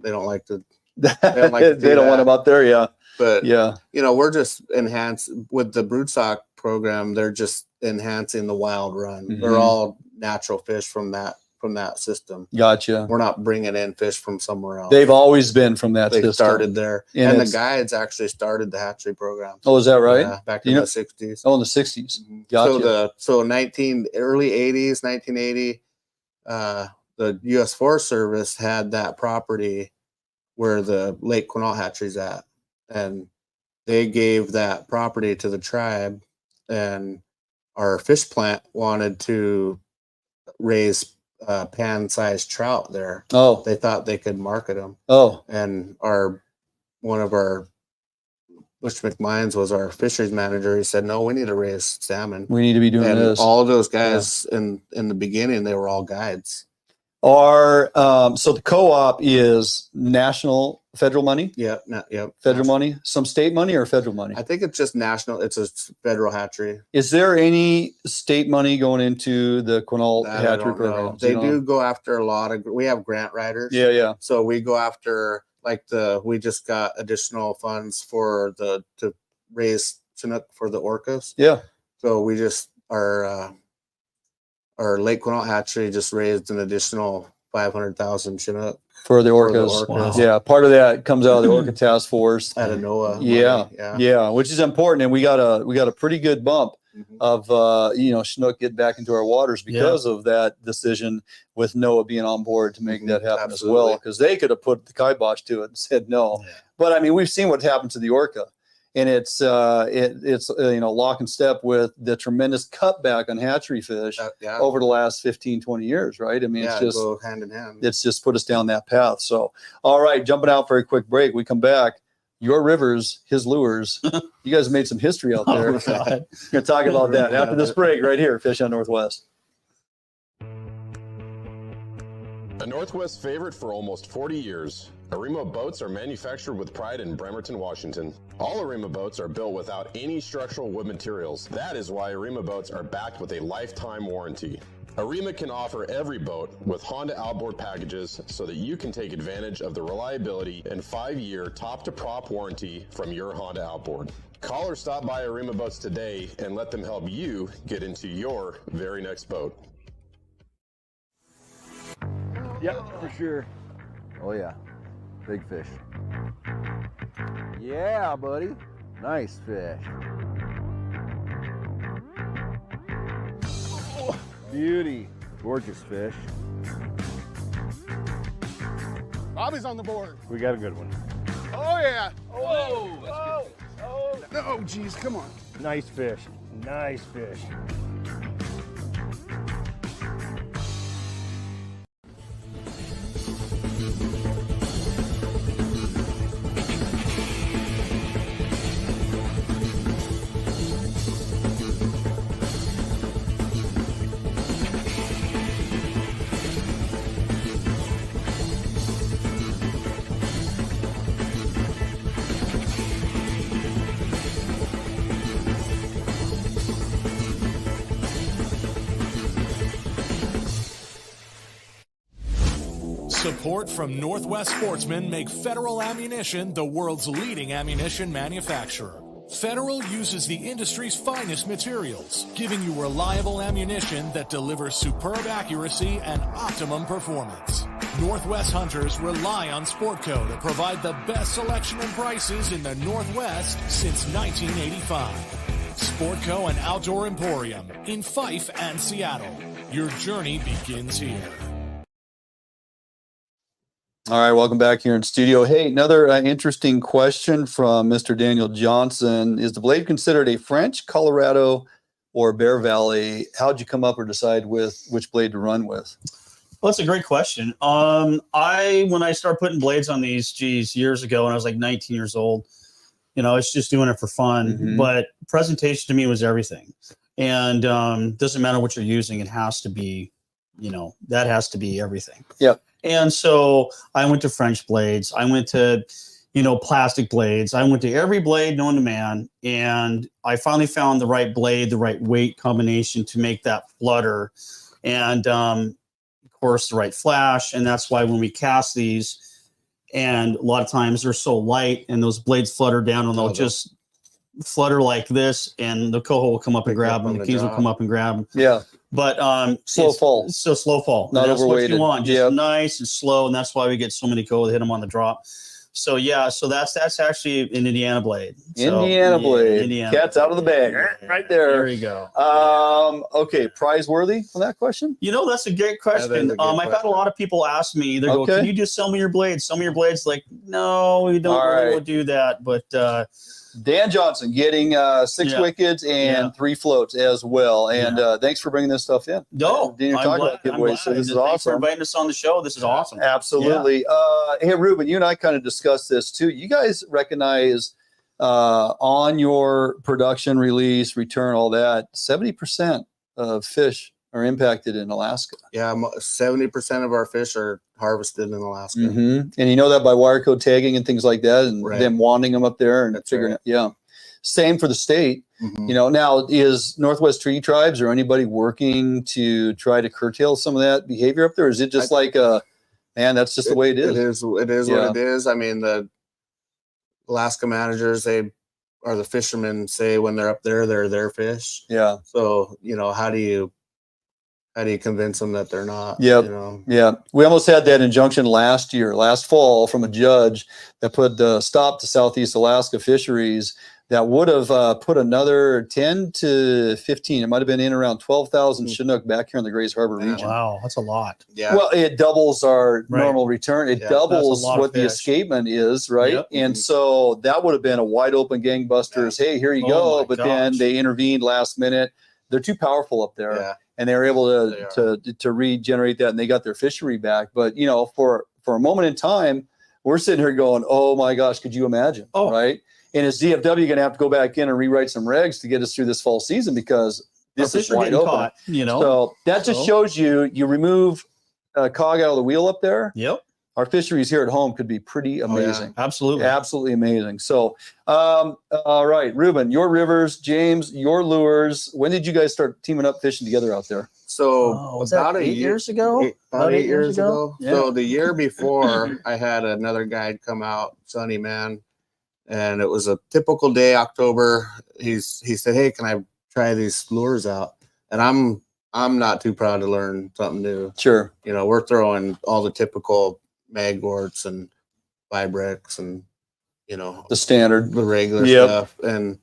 they don't like to. They don't want them up there, yeah. But yeah, we're just with the broodstock program. They're just enhancing the wild run. They're all natural fish from that system. Gotcha. We're not bringing in fish from somewhere else. They've always been from that system. They started there, and the guides actually started the hatchery program. Oh, is that right? Yeah, back in the 60s. Oh, in the 60s. Gotcha. So early 80s, 1980, the U.S. Forest Service had that property where the Lake Quinault hatchery's at, and they gave that property to the tribe, and our fish plant wanted to raise pan-sized trout there. Oh, they thought they could market them. Oh, and one of our Bush McMines was our fisheries manager. He said, "No, we need to raise salmon. We need to be doing this." All of those guys in the beginning, they were all guides. So the co-op is national federal money? Yeah, federal money, some state money or federal money? I think it's just national. It's a federal hatchery. Is there any state money going into the Quinault hatchery program? They do go after a lot of. We have grant writers. Yeah. So we go after we just got additional funds to raise Chinook for the orcas. Yeah. So we just our Lake Quinault hatchery just raised an additional 500,000 Chinook for the orcas. Wow. Yeah, part of that comes out of the Orca Task Force out of NOAA. Yeah, which is important, and we got a pretty good bump of Chinook get back into our waters because of that decision with NOAA being on board to make that happen as well, because they could have put the kibosh to it and said no. But I mean, we've seen what happened to the orca. And it's lock and step with the tremendous cutback on hatchery fish over the last 15, 20 years, right? I mean, it's just go hand in hand. It's just put us down that path. So, all right, jumping out for a quick break. We come back. Your rivers, his lures. You guys made some history out there. We're going to talk about that after this break right here, Fish on Northwest. A Northwest favorite for almost 40 years, Arima boats are manufactured with pride in Bremerton, Washington. All Arima boats are built without any structural wood materials. That is why Arima boats are backed with a lifetime warranty. Arima can offer every boat with Honda outboard packages so that you can take advantage of the reliability and 5-year top-to-prop warranty from your Honda outboard. Call or stop by Arima boats today and let them help you get into your very next boat. Yep, for sure. Oh yeah, big fish. Yeah, buddy. Nice fish. Oh, beauty. Gorgeous fish. Bobby's on the board. We got a good one. Oh, yeah. Whoa, that's good. No, geez, come on. Nice fish. Nice fish. Support from Northwest Sportsmen make Federal Ammunition the world's leading ammunition manufacturer. Federal uses the industry's finest materials, giving you reliable ammunition that delivers superb accuracy and optimum performance. Northwest hunters rely on Sportco to provide the best selection and prices in the Northwest since 1985. Sportco and Outdoor Emporium in Fife and Seattle. Your journey begins here. All right, welcome back here in studio. Hey, another interesting question from Mr. Daniel Johnson. Is the blade considered a French, Colorado, or Bear Valley? How'd you come up or decide with which blade to run with? Well, that's a great question. When I started putting blades on these, years ago, when I was like 19 years old, I was just doing it for fun. But presentation to me was everything. And doesn't matter what you're using, it has to be, that has to be everything. Yep. And so I went to French blades. I went to, plastic blades. I went to every blade known to man. And I finally found the right blade, the right weight combination to make that flutter. And, of course, the right flash. And that's why when we cast these, and a lot of times they're so light and those blades flutter down and they'll just flutter like this. And the coho will come up and grab them. The keys will come up and grab them. Yeah. But slow fall. So slow fall. Not that's overweighted. What you want. Just nice and slow, and that's why we get so many coho that hit them on the drop. So yeah, so that's actually an Indiana blade. Indiana blade. Cat's out of the bag. Right there. There you go. Okay, prize worthy for that question? That's a great question. I've had a lot of people ask me, they go, can you just sell me your blades? Sell me your blades. Like, no, we don't really do that. But Dan Johnson getting 6 wickets and 3 floats as well. And thanks for bringing this stuff in. No, you're talking about giveaways, so this is awesome. Thanks for inviting us on the show. This is awesome. Absolutely. Hey, Ruben, you and I kind of discussed this too. You guys recognize on your production, release, return, all that, 70% of fish are impacted in Alaska. Yeah, 70% of our fish are harvested in Alaska. And you know that by wire code tagging and things like that, and them wanting them up there and figuring out. Yeah. Same for the state. Now is Northwest Treaty Tribes or anybody working to try to curtail some of that behavior up there? Or is it just man, that's just the way it is? It is what it is. I mean, the Alaska managers, the fishermen say when they're up there, they're their fish. Yeah. So, how do you convince them that they're not? Yeah. We almost had that injunction last fall from a judge that put a stop to Southeast Alaska fisheries that would have put another 10 to 15. It might have been in around 12,000 Chinook back here in the Grays Harbor region. Wow, that's a lot. Yeah. Well, it doubles our normal return. It doubles what the escapement is, right? Yep. And so that would have been a wide open gangbusters. Hey, here you go. But then they intervened last minute. They're too powerful up there. Yeah. And they were able to regenerate that, and they got their fishery back. But for a moment in time, we're sitting here going, "Oh my gosh, could you imagine?" Right? And is DFW going to have to go back in and rewrite some regs to get us through this fall season because this is wide open? Caught, So that just shows you remove a cog out of the wheel up there. Yep. Our fisheries here at home could be pretty amazing. Absolutely. Absolutely amazing. So, all right, Ruben, your rivers, James, your lures. When did you guys start teaming up fishing together out there? So about 8 years ago? About 8 years ago. Yeah. So the year before, I had another guide come out, Sonny Man, and it was a typical day, October. He said, "Hey, can I try these lures out?" And I'm not too proud to learn something new. Sure. You know, we're throwing all the typical magworts and vibrix and, you know, the standard, the regular stuff. And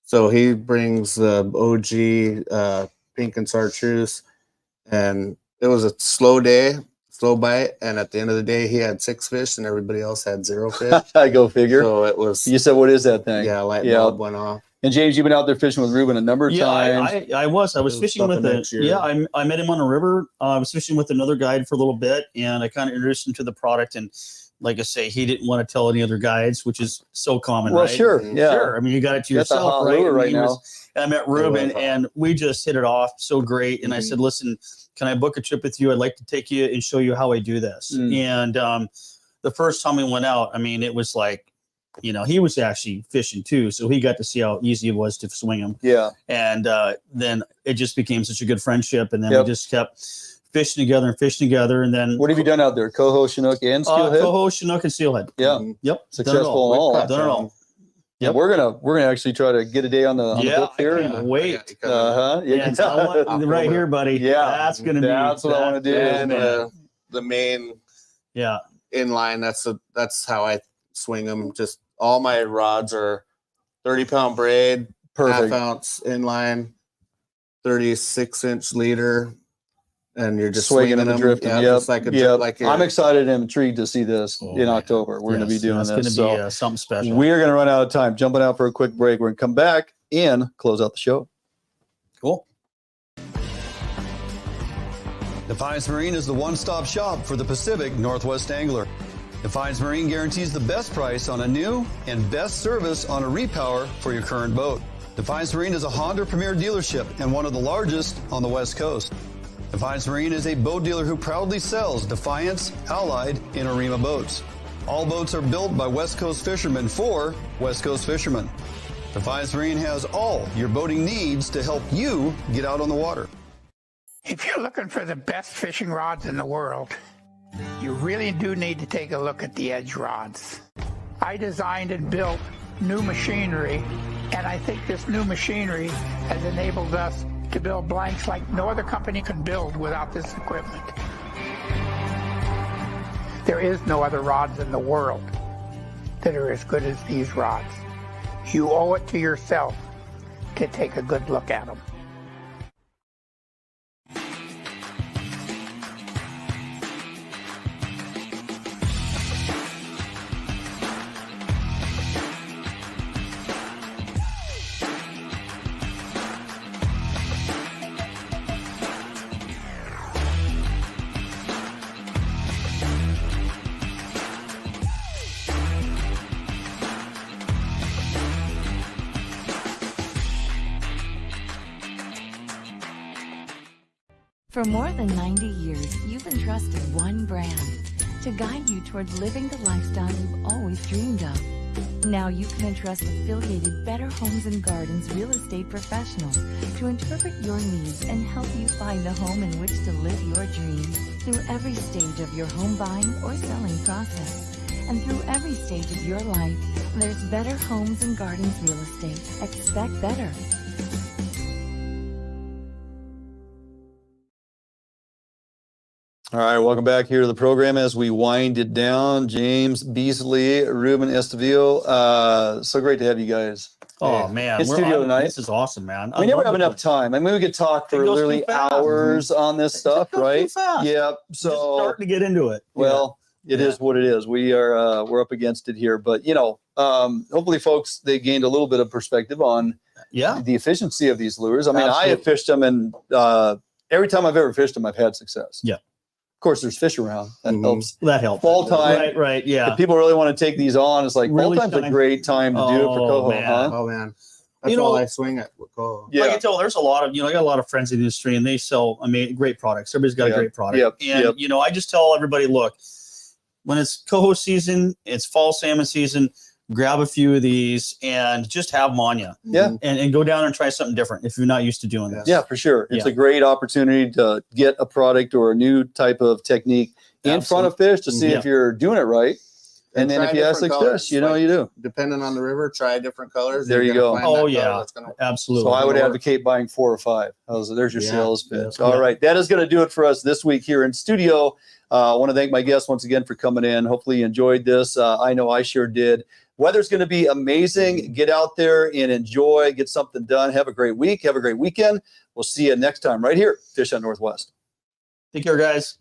so he brings the OG pink and chartreuse, and it was a slow day, slow bite. And at the end of the day, he had 6 fish and everybody else had 0 fish. I go figure. So it was. You said, what is that thing? Yeah, light bulb went off. And James, you've been out there fishing with Ruben a number of times. I was fishing with I met him on a river. I was fishing with another guide for a little bit, and I kind of introduced him to the product. And like I say, he didn't want to tell any other guides, which is so common, well, right? Sure, yeah. Sure. I mean, you got it to That's yourself, a hot lure right now. And I met Ruben, and we just hit it off so great. And I said, listen, can I book a trip with you? I'd like to take you and show you how I do this. And the first time we went out, I mean, it was like, you know, he was actually fishing too, so he got to see how easy it was to swing him. Yeah. And then it just became such a good friendship, and then we just kept fishing together. And then what have you done out there? Coho, Chinook, and Steelhead. Coho, Chinook, and Steelhead. Yeah. Yep. Successful in all. Done it all. Yep. We're gonna actually try to get a day on the book here. I can't wait. Yeah. Right here, buddy. Yeah. That's gonna be. That's what I want to do. And the main. Yeah. Inline. That's how I swing them. Just. All my rods are 30-pound braid, perfect, half-ounce inline, 36-inch leader, and you're just swinging and drifting. Yeah, just like I'm excited and intrigued to see this in October. We're going to be doing this. It's going to be something special. We are going to run out of time. Jumping out for a quick break. We're going to come back and close out the show. Cool. Defiance Marine is the one-stop shop for the Pacific Northwest angler. Defiance Marine guarantees the best price on a new and best service on a repower for your current boat. Defiance Marine is a Honda Premier dealership and one of the largest on the West Coast. Defiance Marine is a boat dealer who proudly sells Defiance, Allied, and Arima boats. All boats are built by West Coast fishermen for West Coast fishermen. Defiance Marine has all your boating needs to help you get out on the water. If you're looking for the best fishing rods in the world, you really do need to take a look at the edge rods. I designed and built new machinery, and I think this new machinery has enabled us to build blanks like no other company can build without this equipment. There is no other rods in the world that are as good as these rods. You owe it to yourself to take a good look at them. For more than 90 years, you've entrusted one brand to guide you towards living the lifestyle you've always dreamed of. Now you can entrust affiliated Better Homes and Gardens real estate professionals to interpret your needs and help you find the home in which to live your dreams through every stage of your home buying or selling process. And through every stage of your life, there's Better Homes and Gardens real estate. Expect better. All right, welcome back here to the program as we wind it down. James, Beasley, Ruben, Estavillo. So great to have you guys. Oh, man. In studio tonight. This is awesome, man. We never have enough time. I mean, we could talk for literally hours on this stuff, right? Yeah. So just starting to get into it. Well, it is what it is. We are we're up against it here, but you know, hopefully, folks, they gained a little bit of perspective on the efficiency of these lures. I mean, I have fished them, and every time I've ever fished them, I've had success. Yeah. Of course, there's fish around. That helps. That helps. Fall time. Right, yeah. If people really want to take these on, it's like Really fall time's a great time to do it for coho, huh? Oh, man. That's all I swing at with coho. Yeah. I can tell there's a lot of, I got a lot of friends in the industry, and they sell, great products. Everybody's got a great product. And, I just tell everybody, look, when it's coho season, it's fall salmon season, grab a few of these and just have them on you. Yeah. And go down and try something different if you're not used to doing this. Yeah, for sure. It's a great opportunity to get a product or a new type of technique in front of fish to see if you're doing it right. And then if you have 6 fish, you know you do. Depending on the river, try different colors. There you go. Oh yeah, absolutely. So I would advocate buying 4 or 5. There's your sales pitch. Yes, All right, that is going to do it for us this week here in studio. I want to thank my guests once again for coming in. Hopefully you enjoyed this. I know I sure did. Weather's going to be amazing. Get out there and enjoy. Get something done. Have a great week. Have a great weekend. We'll see you next time right here, Fish on Northwest. Take care, guys.